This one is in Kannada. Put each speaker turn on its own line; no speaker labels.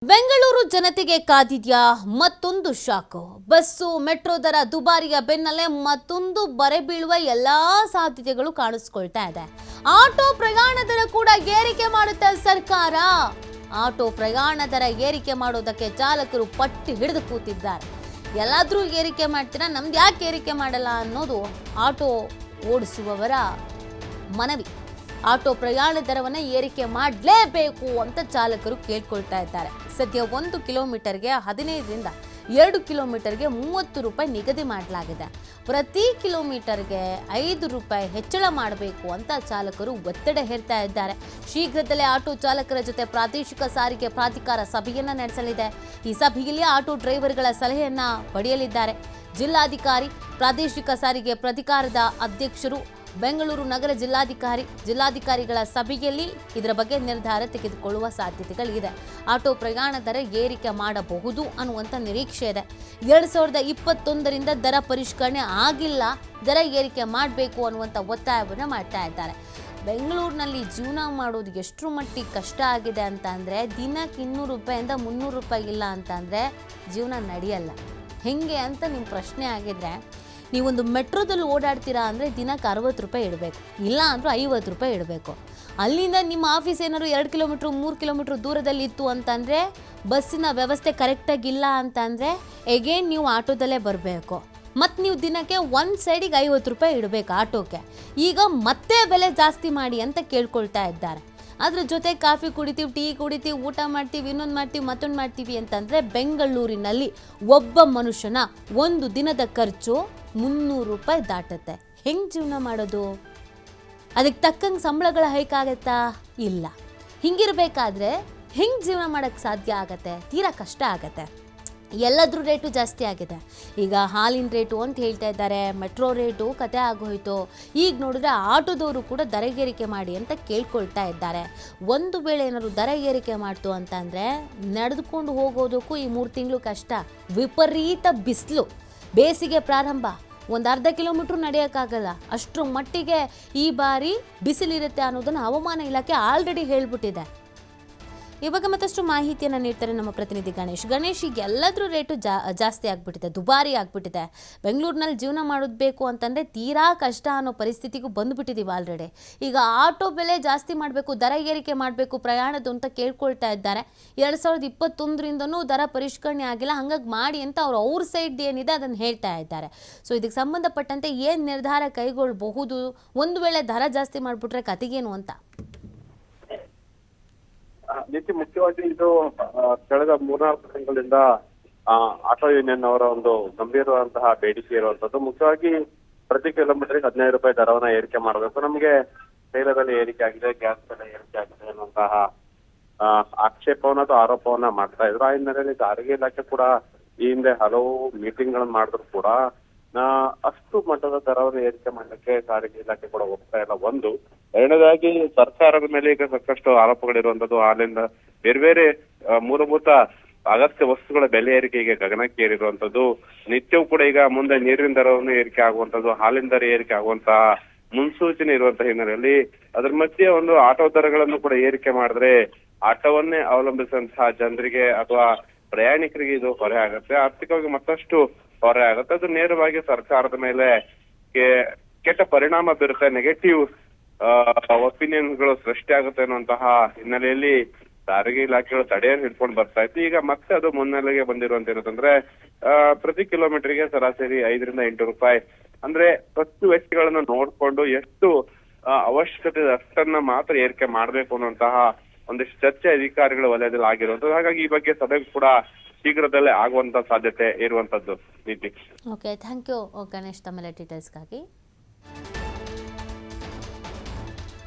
ಬೆಂಗಳೂರು ಜನತೆಗೆ ಕಾದಿದ್ಯಾ ಮತ್ತೊಂದು ಶಾಕು. ಬಸ್ಸು ಮೆಟ್ರೋ ದರ ದುಬಾರಿಯ ಬೆನ್ನಲ್ಲೇ ಮತ್ತೊಂದು ಬರೆ ಬೀಳುವ ಎಲ್ಲಾ ಸಾಧ್ಯತೆಗಳು ಕಾಣಿಸ್ಕೊಳ್ತಾ ಇದೆ. ಆಟೋ ಪ್ರಯಾಣ ದರ ಕೂಡ ಏರಿಕೆ ಮಾಡುತ್ತೆ ಸರ್ಕಾರ. ಆಟೋ ಪ್ರಯಾಣ ದರ ಏರಿಕೆ ಮಾಡೋದಕ್ಕೆ ಚಾಲಕರು ಪಟ್ಟಿ ಹಿಡಿದು ಕೂತಿದ್ದಾರೆ. ಎಲ್ಲಾದ್ರೂ ಏರಿಕೆ ಮಾಡ್ತೀರಾ, ನಮ್ದು ಯಾಕೆ ಏರಿಕೆ ಮಾಡಲ್ಲ ಅನ್ನೋದು ಆಟೋ ಓಡಿಸುವವರ ಮನವಿ. ಆಟೋ ಪ್ರಯಾಣ ದರವನ್ನು ಏರಿಕೆ ಮಾಡಲೇಬೇಕು ಅಂತ ಚಾಲಕರು ಕೇಳ್ಕೊಳ್ತಾ ಇದ್ದಾರೆ. ಸದ್ಯ 1 ಕಿಲೋಮೀಟರ್ಗೆ 15ರಿಂದ 2 ಕಿಲೋಮೀಟರ್ಗೆ 30 ರೂಪಾಯಿ ನಿಗದಿ ಮಾಡಲಾಗಿದೆ. ಪ್ರತಿ ಕಿಲೋಮೀಟರ್ಗೆ 5 ರೂಪಾಯಿ ಹೆಚ್ಚಳ ಮಾಡಬೇಕು ಅಂತ ಚಾಲಕರು ಒತ್ತಡ ಹೇರ್ತಾ ಇದ್ದಾರೆ. ಶೀಘ್ರದಲ್ಲೇ ಆಟೋ ಚಾಲಕರ ಜೊತೆ ಪ್ರಾದೇಶಿಕ ಸಾರಿಗೆ ಪ್ರಾಧಿಕಾರ ಸಭೆಯನ್ನ ನಡೆಸಲಿದೆ. ಈ ಸಭೆಯಲ್ಲಿ ಆಟೋ ಡ್ರೈವರ್ಗಳ ಸಲಹೆಯನ್ನ ಪಡೆಯಲಿದ್ದಾರೆ. ಜಿಲ್ಲಾಧಿಕಾರಿ, ಪ್ರಾದೇಶಿಕ ಸಾರಿಗೆ ಪ್ರಾಧಿಕಾರದ ಅಧ್ಯಕ್ಷರು, ಬೆಂಗಳೂರು ನಗರ ಜಿಲ್ಲಾಧಿಕಾರಿಗಳ ಸಭೆಯಲ್ಲಿ ಇದರ ಬಗ್ಗೆ ನಿರ್ಧಾರ ತೆಗೆದುಕೊಳ್ಳುವ ಸಾಧ್ಯತೆಗಳಿದೆ. ಆಟೋ ಪ್ರಯಾಣ ದರ ಏರಿಕೆ ಮಾಡಬಹುದು ಅನ್ನುವಂಥ ನಿರೀಕ್ಷೆ ಇದೆ. 2021ರಿಂದ ದರ ಪರಿಷ್ಕರಣೆ ಆಗಿಲ್ಲ, ದರ ಏರಿಕೆ ಮಾಡಬೇಕು ಅನ್ನುವಂಥ ಒತ್ತಾಯವನ್ನು ಮಾಡ್ತಾ ಇದ್ದಾರೆ. ಬೆಂಗಳೂರಿನಲ್ಲಿ ಜೀವನ ಮಾಡೋದು ಎಷ್ಟರ ಮಟ್ಟಿಗೆ ಕಷ್ಟ ಆಗಿದೆ ಅಂತ ಅಂದರೆ, ದಿನಕ್ಕೆ 200 ರೂಪಾಯಿಂದ 300 ರೂಪಾಯಿ ಇಲ್ಲ ಅಂತಂದರೆ ಜೀವನ ನಡೆಯಲ್ಲ. ಹೆಂಗೆ ಅಂತ ನಿಮ್ಮ ಪ್ರಶ್ನೆ ಆಗಿದ್ರೆ, ನೀವೊಂದು ಮೆಟ್ರೋದಲ್ಲಿ ಓಡಾಡ್ತೀರಾ ಅಂದರೆ ದಿನಕ್ಕೆ 60 ರೂಪಾಯಿ ಇಡಬೇಕು, ಇಲ್ಲ ಅಂದರೂ 50 ರೂಪಾಯಿ ಇಡಬೇಕು. ಅಲ್ಲಿಂದ ನಿಮ್ಮ ಆಫೀಸ್ ಏನಾದ್ರು 2 ಕಿಲೋಮೀಟ್ರ್ 3 ಕಿಲೋಮೀಟ್ರ್ ದೂರದಲ್ಲಿ ಇತ್ತು ಅಂತಂದರೆ, ಬಸ್ಸಿನ ವ್ಯವಸ್ಥೆ ಕರೆಕ್ಟಾಗಿಲ್ಲ ಅಂತಂದರೆ ಎಗೇನ್ ನೀವು ಆಟೋದಲ್ಲೇ ಬರಬೇಕು. ಮತ್ತು ನೀವು ದಿನಕ್ಕೆ ಒಂದು ಸೈಡಿಗೆ 50 ರೂಪಾಯಿ ಇಡಬೇಕು ಆಟೋಕ್ಕೆ. ಈಗ ಮತ್ತೆ ಬೆಲೆ ಜಾಸ್ತಿ ಮಾಡಿ ಅಂತ ಕೇಳ್ಕೊಳ್ತಾ ಇದ್ದಾರೆ. ಅದ್ರ ಜೊತೆ ಕಾಫಿ ಕುಡಿತೀವಿ, ಟೀ ಕುಡಿತೀವಿ, ಊಟ ಮಾಡ್ತೀವಿ, ಇನ್ನೊಂದು ಮಾಡ್ತೀವಿ, ಮತ್ತೊಂದು ಮಾಡ್ತೀವಿ ಅಂತಂದರೆ ಬೆಂಗಳೂರಿನಲ್ಲಿ ಒಬ್ಬ ಮನುಷ್ಯನ ಒಂದು ದಿನದ ಖರ್ಚು 300 ರೂಪಾಯಿ ದಾಟುತ್ತೆ. ಹೆಂಗೆ ಜೀವನ ಮಾಡೋದು? ಅದಕ್ಕೆ ತಕ್ಕಂಗೆ ಸಂಬಳಗಳ ಹೈಕ್ ಆಗತ್ತಾ? ಇಲ್ಲ. ಹಿಂಗಿರಬೇಕಾದ್ರೆ ಹೆಂಗೆ ಜೀವನ ಮಾಡೋಕ್ಕೆ ಸಾಧ್ಯ ಆಗತ್ತೆ? ತೀರಾ ಕಷ್ಟ ಆಗತ್ತೆ. ಎಲ್ಲದ್ರ ರೇಟು ಜಾಸ್ತಿ ಆಗಿದೆ. ಈಗ ಹಾಲಿನ ರೇಟು ಅಂತ ಹೇಳ್ತಾ ಇದ್ದಾರೆ, ಮೆಟ್ರೋ ರೇಟು ಕತೆ ಆಗೋಯ್ತು. ಈಗ ನೋಡಿದ್ರೆ ಆಟೋದವರು ಕೂಡ ದರ ಏರಿಕೆ ಮಾಡಿ ಅಂತ ಕೇಳ್ಕೊಳ್ತಾ ಇದ್ದಾರೆ. ಒಂದು ವೇಳೆ ಏನಾದ್ರು ದರ ಏರಿಕೆ ಮಾಡ್ತು ಅಂತಂದರೆ ನಡೆದುಕೊಂಡು ಹೋಗೋದಕ್ಕೂ ಈ 3 ತಿಂಗಳು ಕಷ್ಟ. ವಿಪರೀತ ಬಿಸಿಲು, ಬೇಸಿಗೆ ಪ್ರಾರಂಭ, ಒಂದು ಅರ್ಧ ಕಿಲೋಮೀಟ್ರ್ ನಡೆಯೋಕ್ಕಾಗಲ್ಲ. ಅಷ್ಟರ ಮಟ್ಟಿಗೆ ಈ ಬಾರಿ ಬಿಸಿಲಿರುತ್ತೆ ಅನ್ನೋದನ್ನು ಹವಾಮಾನ ಇಲಾಖೆ ಆಲ್ರೆಡಿ ಹೇಳ್ಬಿಟ್ಟಿದೆ. ಈ ಬಗ್ಗೆ ಮತ್ತಷ್ಟು ಮಾಹಿತಿಯನ್ನು ನೀಡ್ತಾರೆ ನಮ್ಮ ಪ್ರತಿನಿಧಿ ಗಣೇಶ್. ಈಗ ಎಲ್ಲದ್ರ ರೇಟು ಜಾಸ್ತಿ ಆಗಿಬಿಟ್ಟಿದೆ, ದುಬಾರಿ ಆಗಿಬಿಟ್ಟಿದೆ. ಬೆಂಗಳೂರಿನಲ್ಲಿ ಜೀವನ ಮಾಡೋದು ಅಂತಂದರೆ ತೀರಾ ಕಷ್ಟ ಅನ್ನೋ ಪರಿಸ್ಥಿತಿಗೂ ಬಂದುಬಿಟ್ಟಿದ್ದೀವಿ ಆಲ್ರೆಡಿ. ಈಗ ಆಟೋ ಬೆಲೆ ಜಾಸ್ತಿ ಮಾಡಬೇಕು, ದರ ಏರಿಕೆ ಮಾಡಬೇಕು ಪ್ರಯಾಣದ್ದು ಅಂತ ಕೇಳ್ಕೊಳ್ತಾ ಇದ್ದಾರೆ. 2021ರಿಂದನೂ ದರ ಪರಿಷ್ಕರಣೆ ಆಗಿಲ್ಲ, ಹಂಗಾಗಿ ಮಾಡಿ ಅಂತ ಅವ್ರ ಸೈಡ್ ಏನಿದೆ ಅದನ್ನು ಹೇಳ್ತಾ ಇದ್ದಾರೆ. ಸೊ ಇದಕ್ಕೆ ಸಂಬಂಧಪಟ್ಟಂತೆ ಏನು ನಿರ್ಧಾರ ಕೈಗೊಳ್ಳಬಹುದು? ಒಂದು ವೇಳೆ ದರ ಜಾಸ್ತಿ ಮಾಡಿಬಿಟ್ರೆ ಕತೆಗೇನು ಅಂತ?
ನೀತಿ ಮುಖ್ಯವಾಗಿ ಇದು ಕಳೆದ 3-4 ತಿಂಗಳಿಂದ ಆಟೋ ಯೂನಿಯನ್ ಅವರ ಒಂದು ಗಂಭೀರವಾದಂತಹ ಬೇಡಿಕೆ ಇರುವಂತದ್ದು. ಮುಖ್ಯವಾಗಿ ಪ್ರತಿ ಕಿಲೋಮೀಟರ್ಗೆ 15 ರೂಪಾಯಿ ದರವನ್ನ ಏರಿಕೆ ಮಾಡಬೇಕು. ನಮಗೆ ತೈಲ ಬೆಲೆ ಏರಿಕೆ ಆಗಿದೆ, ಗ್ಯಾಸ್ ಬೆಲೆ ಏರಿಕೆ ಆಗಿದೆ ಅನ್ನುವಂತಹ ಆಕ್ಷೇಪವನ್ನ ಅಥವಾ ಆರೋಪವನ್ನ ಮಾಡ್ತಾ ಇದ್ರು. ಆ ಹಿನ್ನೆಲೆಯಲ್ಲಿ ಸಾರಿಗೆ ಇಲಾಖೆ ಕೂಡ ಈ ಹಿಂದೆ ಹಲವು ಮೀಟಿಂಗ್ ಗಳನ್ನ ಮಾಡಿದ್ರು ಕೂಡ ಅಷ್ಟು ಮಟ್ಟದ ದರವನ್ನು ಏರಿಕೆ ಮಾಡಲಿಕ್ಕೆ ಸಾರಿಗೆ ಇಲಾಖೆ ಕೂಡ ಹೋಗ್ತಾ ಇಲ್ಲ. ಒಂದು. ಎರಡನೇದಾಗಿ ಸರ್ಕಾರದ ಮೇಲೆ ಈಗ ಸಾಕಷ್ಟು ಆರೋಪಗಳಿರುವಂತದ್ದು. ಹಾಲಿಂದ ಬೇರೆ ಬೇರೆ ಮೂಲಭೂತ ಅಗತ್ಯ ವಸ್ತುಗಳ ಬೆಲೆ ಏರಿಕೆಗೆ ಗಗನಕ್ಕೇರಿರುವಂತದ್ದು. ನಿತ್ಯವೂ ಕೂಡ ಈಗ ಮುಂದೆ ನೀರಿನ ದರವನ್ನು ಏರಿಕೆ ಆಗುವಂತದ್ದು, ಹಾಲಿನ ದರ ಏರಿಕೆ ಆಗುವಂತಹ ಮುನ್ಸೂಚನೆ ಇರುವಂತಹ ಹಿನ್ನೆಲೆಯಲ್ಲಿ ಅದ್ರ ಮಧ್ಯೆ ಒಂದು ಆಟೋ ದರಗಳನ್ನು ಕೂಡ ಏರಿಕೆ ಮಾಡಿದ್ರೆ ಆಟೋವನ್ನೇ ಅವಲಂಬಿಸುವಂತಹ ಜನರಿಗೆ ಅಥವಾ ಪ್ರಯಾಣಿಕರಿಗೆ ಇದು ಹೊರೆ ಆಗುತ್ತೆ, ಆರ್ಥಿಕವಾಗಿ ಮತ್ತಷ್ಟು ಹೊರೆ ಆಗುತ್ತೆ. ಅದು ನೇರವಾಗಿ ಸರ್ಕಾರದ ಮೇಲೆ ಕೆಟ್ಟ ಪರಿಣಾಮ ಬೀರುತ್ತೆ, ನೆಗೆಟಿವ್ ಒಪಿನಿಯನ್ಗಳು ಸೃಷ್ಟಿ ಆಗುತ್ತೆ ಅನ್ನುವಂತಹ ಹಿನ್ನೆಲೆಯಲ್ಲಿ ಸಾರಿಗೆ ಇಲಾಖೆಗಳು ತಡೆಯನ್ನು ಹಿಡ್ಕೊಂಡು ಬರ್ತಾ ಇತ್ತು. ಈಗ ಮತ್ತೆ ಅದು ಮುನ್ನೆಲೆಗೆ ಬಂದಿರುವಂತಿರೋದಂದ್ರೆ ಪ್ರತಿ ಕಿಲೋಮೀಟರ್ಗೆ ಸರಾಸರಿ 5ರಿಂದ 8 ರೂಪಾಯಿ ಅಂದ್ರೆ ಖರ್ಚು ವೆಚ್ಚಗಳನ್ನು ನೋಡ್ಕೊಂಡು ಎಷ್ಟು ಅವಶ್ಯಕತೆ ಅಷ್ಟನ್ನ ಮಾತ್ರ ಏರಿಕೆ ಮಾಡ್ಬೇಕು ಅನ್ನುವಂತಹ ಒಂದಿಷ್ಟು ಚರ್ಚೆ ಅಧಿಕಾರಿಗಳ ವಲಯದಲ್ಲಿ ಆಗಿರುವಂತದ್ದು. ಹಾಗಾಗಿ ಈ ಬಗ್ಗೆ ಸಭೆ ಕೂಡ ಶೀಘ್ರದಲ್ಲೇ ಆಗುವಂತ ಸಾಧ್ಯತೆ ಇರುವಂತದ್ದು. ನೀತಿ.
ಓಕೆ, ಥ್ಯಾಂಕ್ ಯು ಗಣೇಶ್ ತಮ್ಮೆಲ್ಲ ಡೀಟೇಲ್ಸ್ಗಾಗಿ.